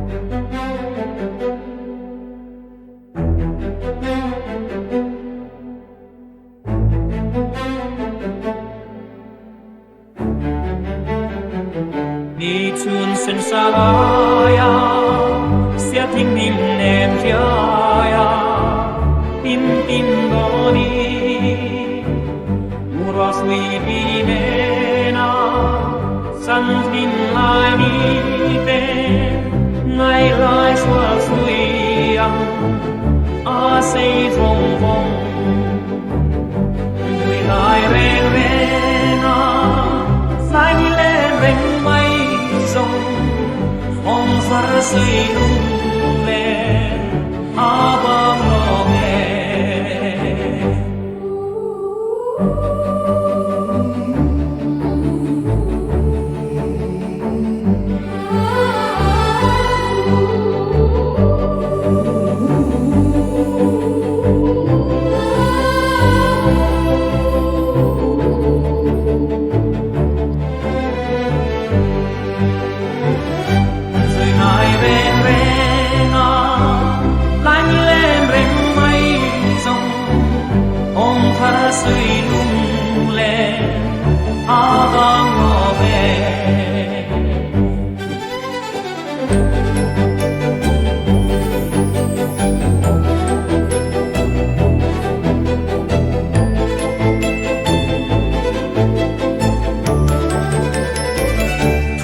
Ni chun sen saraya sia thinh nim nem ya tim tim doni muro sui pi mena san tin lai ni te ngai lai xua sui ang a sei phong phong vui lai ren ren a sai ni le ren mai sông ông phật suy lung lên a bang lo nghe suy lung lên a vang ngõ về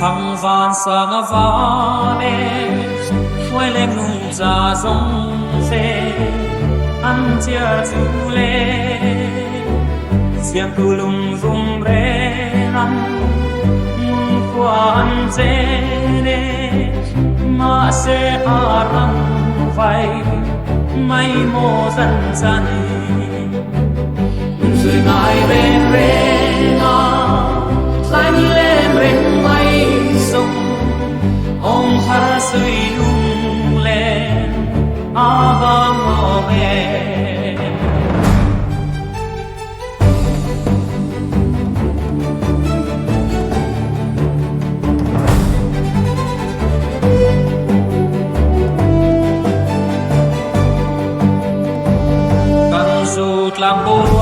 thăng van sang va mê quay lên nung ra rong xe ăn chia chú lên xiang tu lung dung re nam mung quan che ne ma se aram vai mai mo san san rồi mai bên re na lai ni lên bên mai sông ông har suy lung lên a vang ngõ về làm bố